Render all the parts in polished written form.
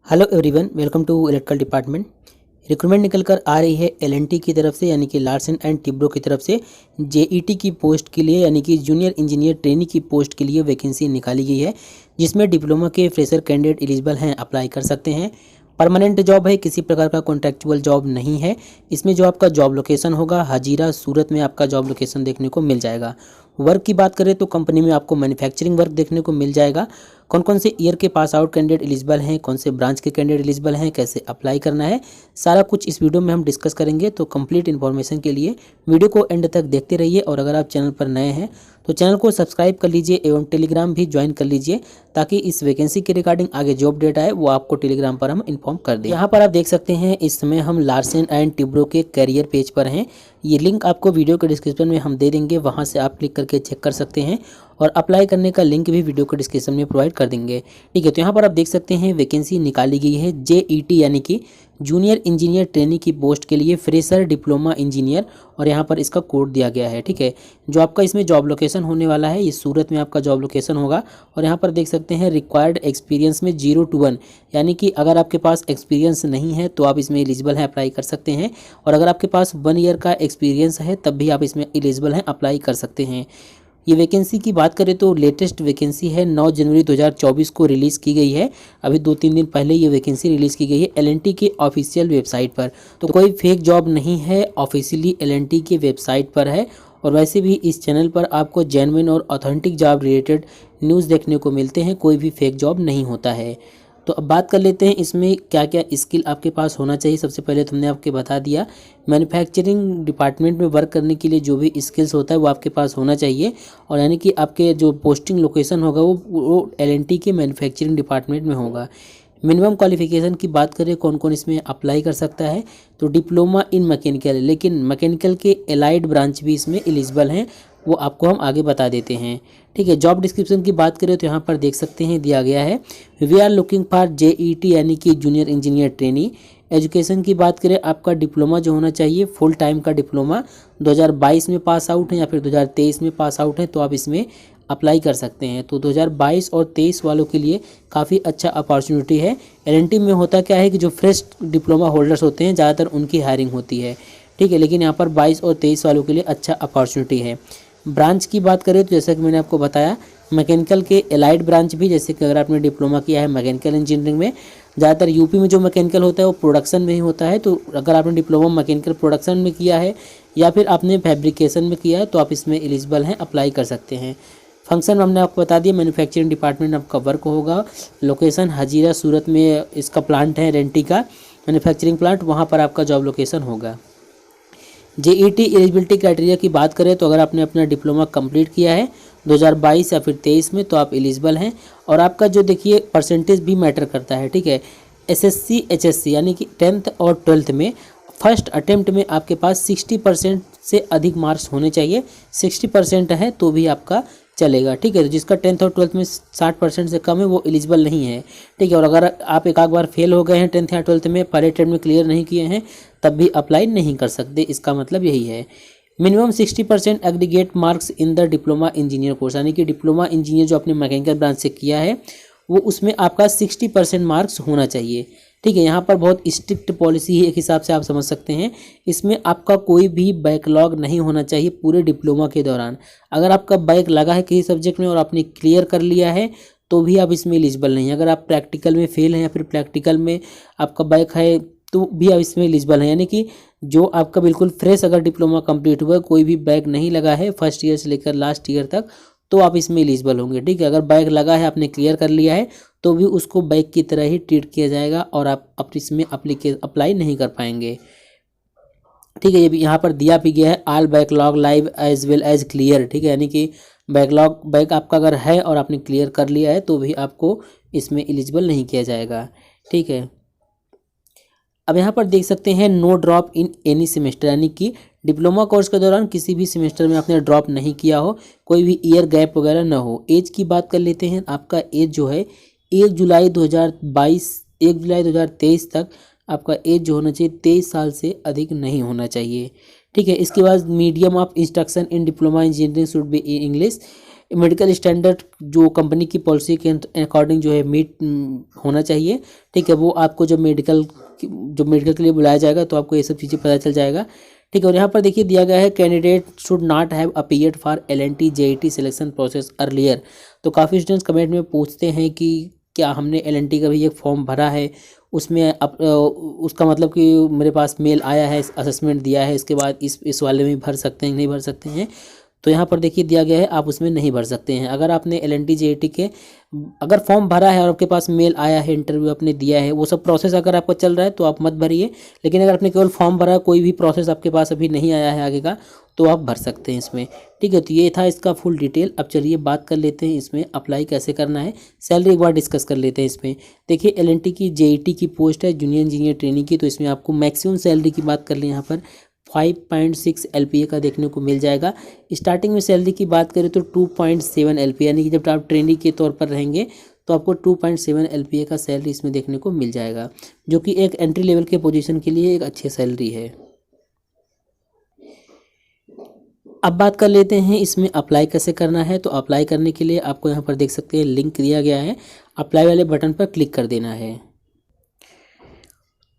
Hello everyone, welcome to electrical department. Recruitment निकल कर आ रही है एलएनटी की तरफ से, यानी कि लार्सन एंड टिब्रो की तरफ से जेईटी की पोस्ट के लिए, यानी कि जूनियर इंजीनियर ट्रेनी की पोस्ट के लिए वैकेंसी निकाली गई है, जिसमें डिप्लोमा के फ्रेशर कैंडिडेट एलिजिबल हैं, अप्लाई कर सकते हैं। परमानेंट जॉब है, किसी प्रकार का कॉन्ट्रैक्चुअल जॉब नहीं है। इसमें जो आपका जॉब लोकेशन होगा, हजीरा सूरत में आपका जॉब लोकेशन देखने को मिल जाएगा। वर्क की बात करें तो कंपनी में आपको मैन्युफैक्चरिंग वर्क देखने को मिल जाएगा। कौन कौन से ईयर के पास आउट कैंडिडेट एलिजिबल हैं, कौन से ब्रांच के कैंडिडेट एलिजिबल हैं, कैसे अप्लाई करना है, सारा कुछ इस वीडियो में हम डिस्कस करेंगे। तो कंप्लीट इन्फॉर्मेशन के लिए वीडियो को एंड तक देखते रहिए, और अगर आप चैनल पर नए हैं तो चैनल को सब्सक्राइब कर लीजिए एवं टेलीग्राम भी ज्वाइन कर लीजिए, ताकि इस वैकेंसी के रिगार्डिंग आगे जो अपडेट आए वो आपको टेलीग्राम पर हम इन्फॉर्म कर दें। यहाँ पर आप देख सकते हैं इस समय हम लार्सन एंड टिब्रो के करियर पेज पर हैं। ये लिंक आपको वीडियो के डिस्क्रिप्शन में हम दे देंगे, वहाँ से आप क्लिक करके चेक कर सकते हैं, और अप्लाई करने का लिंक भी वीडियो के डिस्क्रिप्शन में प्रोवाइड कर देंगे। ठीक है, तो यहाँ पर आप देख सकते हैं वैकेंसी निकाली गई है जेईटी यानी कि जूनियर इंजीनियर ट्रेनी की पोस्ट के लिए, फ्रेशर डिप्लोमा इंजीनियर, और यहाँ पर इसका कोड दिया गया है। ठीक है, जो आपका इसमें जॉब लोकेशन होने वाला है, ये सूरत में आपका जॉब लोकेशन होगा। और यहाँ पर देख सकते हैं रिक्वायर्ड एक्सपीरियंस में 0 to 1, यानी कि अगर आपके पास एक्सपीरियंस नहीं है तो आप इसमें एलिजिबल हैं, अप्लाई कर सकते हैं। और अगर आपके पास 1 ईयर का एक्सपीरियंस है तब भी आप इसमें एलिजिबल हैं, अप्लाई कर सकते हैं। ये वैकेंसी की बात करें तो लेटेस्ट वैकेंसी है, 9 जनवरी 2024 को रिलीज़ की गई है। अभी 2-3 दिन पहले ये वैकेंसी रिलीज़ की गई है एलएनटी के ऑफिशियल वेबसाइट पर। तो कोई फेक जॉब नहीं है, ऑफिशियली एलएनटी के वेबसाइट पर है। और वैसे भी इस चैनल पर आपको जेन्युइन और ऑथेंटिक जॉब रिलेटेड न्यूज़ देखने को मिलते हैं, कोई भी फेक जॉब नहीं होता है। तो अब बात कर लेते हैं इसमें क्या क्या स्किल आपके पास होना चाहिए। सबसे पहले तो हमने आपके बता दिया, मैन्युफैक्चरिंग डिपार्टमेंट में वर्क करने के लिए जो भी स्किल्स होता है वो आपके पास होना चाहिए। और यानी कि आपके जो पोस्टिंग लोकेशन होगा वो एलएनटी के मैन्युफैक्चरिंग डिपार्टमेंट में होगा। मिनिमम क्वालिफिकेशन की बात करें कौन कौन इसमें अप्लाई कर सकता है, तो डिप्लोमा इन मैकेनिकल, लेकिन मैकेनिकल के एलाइड ब्रांच भी इसमें एलिजिबल हैं, वो आपको हम आगे बता देते हैं। ठीक है, जॉब डिस्क्रिप्शन की बात करें तो यहाँ पर देख सकते हैं दिया गया है, we are looking for JET यानी कि जूनियर इंजीनियर ट्रेनी। एजुकेशन की बात करें, आपका डिप्लोमा जो होना चाहिए फुल टाइम का डिप्लोमा 2022 में पास आउट है या फिर 2023 में पास आउट है तो आप इसमें अप्लाई कर सकते हैं। तो 2022 और 23 वालों के लिए काफ़ी अच्छा अपॉर्चुनिटी है। एलएनटी में होता क्या है कि जो फ्रेश डिप्लोमा होल्डर्स होते हैं ज़्यादातर उनकी हायरिंग होती है। ठीक है, लेकिन यहाँ पर 22 और 23 वालों के लिए अच्छा अपॉर्चुनिटी है। ब्रांच की बात करें तो जैसा कि मैंने आपको बताया, मैकेनिकल के एलाइड ब्रांच भी, जैसे कि अगर आपने डिप्लोमा किया है मैकेनिकल इंजीनियरिंग में, ज़्यादातर यूपी में जो मैकेनिकल होता है वो प्रोडक्शन में ही होता है। तो अगर आपने डिप्लोमा मैकेनिकल प्रोडक्शन में किया है या फिर आपने फैब्रिकेशन में किया है तो आप इसमें एलिजिबल हैं, अप्लाई कर सकते हैं। फंक्शन हमने आपको बता दिया, मैन्युफैक्चरिंग डिपार्टमेंट आपका वर्क होगा। लोकेशन हजीरा सूरत में इसका प्लांट है, रेंटी का मैन्युफैक्चरिंग प्लांट, वहाँ पर आपका जॉब लोकेशन होगा। जेईटी एलिजिबिलिटी क्राइटेरिया की बात करें तो अगर आपने अपना डिप्लोमा कंप्लीट किया है 2022 या फिर 23 में तो आप एलिजिबल हैं। और आपका जो देखिए परसेंटेज भी मैटर करता है। ठीक है, एसएससी एचएससी यानी कि 10th और 12th में फर्स्ट अटेम्प्ट में आपके पास 60% से अधिक मार्क्स होने चाहिए। 60% है तो भी आपका चलेगा। ठीक है, तो जिसका 10th और 12th में 60% से कम है वो एलिजिबल नहीं है। ठीक है, और अगर आप एक आध बार फेल हो गए हैं 10th या 12th में, पहले अटेम्प्ट में क्लियर नहीं किए हैं, तब भी अप्लाई नहीं कर सकते। इसका मतलब यही है। Minimum 60% aggregate marks in the diploma engineer course, यानी कि डिप्लोमा इंजीनियर जो अपने मैकेनिकल ब्रांच से किया है वो उसमें आपका 60% मार्क्स होना चाहिए। ठीक है, यहाँ पर बहुत स्ट्रिक्ट पॉलिसी है, एक हिसाब से आप समझ सकते हैं। इसमें आपका कोई भी बैकलॉग नहीं होना चाहिए पूरे डिप्लोमा के दौरान। अगर आपका बैक लगा है किसी सब्जेक्ट में और आपने क्लियर कर लिया है तो भी आप इसमें एलिजिबल नहीं। अगर आप प्रैक्टिकल में फेल हैं या फिर प्रैक्टिकल में आपका बैक है तो भी आप इसमें एलिजिबल हैं। यानी कि जो आपका बिल्कुल फ्रेश अगर डिप्लोमा कंप्लीट हुआ है, कोई भी बैक नहीं लगा है फर्स्ट ईयर से लेकर लास्ट ईयर तक, तो आप इसमें एलिजिबल होंगे। ठीक है, अगर बैक लगा है, आपने क्लियर कर लिया है, तो भी उसको बैक की तरह ही ट्रीट किया जाएगा और आप इसमें अप्लाई नहीं कर पाएंगे। ठीक है, ये भी यहाँ पर दिया भी गया है, all backlog live as well as clear. ठीक है, यानी कि बैक आपका अगर है और आपने क्लियर कर लिया है तो भी आपको इसमें एलिजिबल नहीं किया जाएगा। ठीक है, अब यहाँ पर देख सकते हैं no drop in any semester, यानी कि डिप्लोमा कोर्स के दौरान किसी भी सेमेस्टर में आपने ड्रॉप नहीं किया हो, कोई भी ईयर गैप वगैरह ना हो। एज की बात कर लेते हैं, आपका एज जो है 1 जुलाई 2022 1 जुलाई 2023 तक आपका एज जो होना चाहिए 23 साल से अधिक नहीं होना चाहिए। ठीक है, इसके बाद medium of instruction in diploma engineering should be English. Medical standard जो कंपनी की पॉलिसी के अकॉर्डिंग जो है मीट होना चाहिए, ठीक है। वो आपको जब मेडिकल के लिए बुलाया जाएगा तो आपको ये सब चीज़ें पता चल जाएगा, ठीक है। और यहाँ पर देखिए दिया गया है candidate should not have appeared for LNT JET selection process earlier. तो काफ़ी स्टूडेंट्स कमेंट में पूछते हैं कि क्या हमने LNT का भी एक फॉर्म भरा है, उसमें उसका मतलब कि मेरे पास मेल आया है, असेसमेंट दिया है, इसके बाद इस वाले में भर सकते हैं नहीं भर सकते हैं। तो यहाँ पर देखिए दिया गया है आप उसमें नहीं भर सकते हैं। अगर आपने LNT JET के अगर फॉर्म भरा है और आपके पास मेल आया है, इंटरव्यू आपने दिया है, वो सब प्रोसेस अगर आपका चल रहा है तो आप मत भरिए। लेकिन अगर आपने केवल फॉर्म भरा, कोई भी प्रोसेस आपके पास अभी नहीं आया है आगे का, तो आप भर सकते हैं इसमें, ठीक है। तो ये था इसका फुल डिटेल। अब चलिए बात कर लेते हैं इसमें अप्लाई कैसे करना है, सैलरी एक बार डिस्कस कर लेते हैं इसमें। देखिए LNT की JET की पोस्ट है जूनियर इंजीनियर ट्रेनिंग की, तो इसमें आपको मैक्सिमम सैलरी की बात कर लें यहाँ पर 5.6 LPA का देखने को मिल जाएगा। स्टार्टिंग में सैलरी की बात करें तो 2.7 LPA, यानी कि जब आप ट्रेनिंग के तौर पर रहेंगे तो आपको 2.7 LPA का सैलरी इसमें देखने को मिल जाएगा, जो कि एक एंट्री लेवल के पोजीशन के लिए एक अच्छी सैलरी है। अब बात कर लेते हैं इसमें अप्लाई कैसे करना है। तो अप्लाई करने के लिए आपको यहाँ पर देख सकते हैं लिंक दिया गया है, अप्लाई वाले बटन पर क्लिक कर देना है।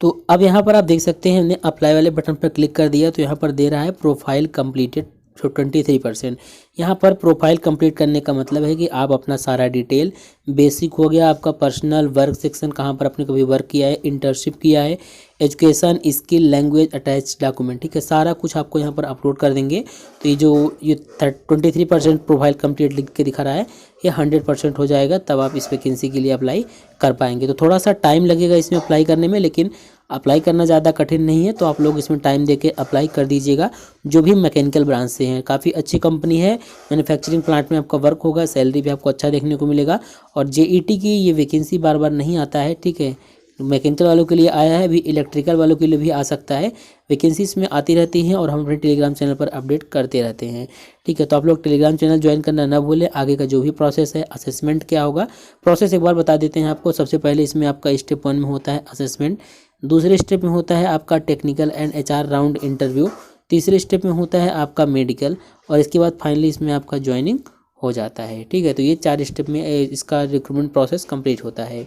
तो अब यहाँ पर आप देख सकते हैं हमने अप्लाई वाले बटन पर क्लिक कर दिया, तो यहाँ पर दे रहा है प्रोफाइल कंप्लीटेड 23%। यहाँ पर प्रोफाइल कंप्लीट करने का मतलब है कि आप अपना सारा डिटेल, बेसिक हो गया आपका पर्सनल, वर्क सेक्शन कहाँ पर आपने कभी वर्क किया है, इंटर्नशिप किया है, education, skill, language, attach document, ठीक है, सारा कुछ आपको यहाँ पर अपलोड कर देंगे। तो ये 23% प्रोफाइल कंप्लीट लिख के दिखा रहा है, ये 100% हो जाएगा, तब आप इस वैकेंसी के लिए अप्लाई कर पाएंगे। तो थोड़ा सा टाइम लगेगा इसमें अप्लाई करने में, लेकिन अप्लाई करना ज़्यादा कठिन नहीं है, तो आप लोग इसमें टाइम देके अप्लाई कर दीजिएगा जो भी मैकेनिकल ब्रांच से हैं। काफ़ी अच्छी कंपनी है, मैन्युफैक्चरिंग प्लांट में आपका वर्क होगा, सैलरी भी आपको अच्छा देखने को मिलेगा। और JET की ये वैकेंसी बार बार नहीं आता है, ठीक है, मैकेनिकल वालों के लिए आया है, अभी इलेक्ट्रिकल वालों के लिए भी आ सकता है। वैकेंसी इसमें आती रहती हैं और हम अपने टेलीग्राम चैनल पर अपडेट करते रहते हैं, ठीक है। तो आप लोग टेलीग्राम चैनल ज्वाइन करना ना भूलें। आगे का जो भी प्रोसेस है, असेसमेंट क्या होगा, प्रोसेस एक बार बता देते हैं आपको। सबसे पहले इसमें आपका स्टेप 1 में होता है असेसमेंट, दूसरे स्टेप में होता है आपका technical and HR round interview, तीसरे स्टेप में होता है आपका मेडिकल, और इसके बाद फाइनली इसमें आपका ज्वाइनिंग हो जाता है, ठीक है। तो ये 4 स्टेप में इसका रिक्रूटमेंट प्रोसेस कंप्लीट होता है।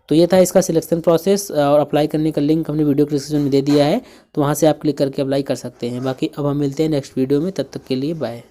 तो ये था इसका सिलेक्शन प्रोसेस, और अप्लाई करने का लिंक हमने वीडियो डिस्क्रिप्शन में दे दिया है, तो वहाँ से आप क्लिक करके अप्लाई कर सकते हैं। बाकी अब हम मिलते हैं नेक्स्ट वीडियो में, तब तक के लिए बाय।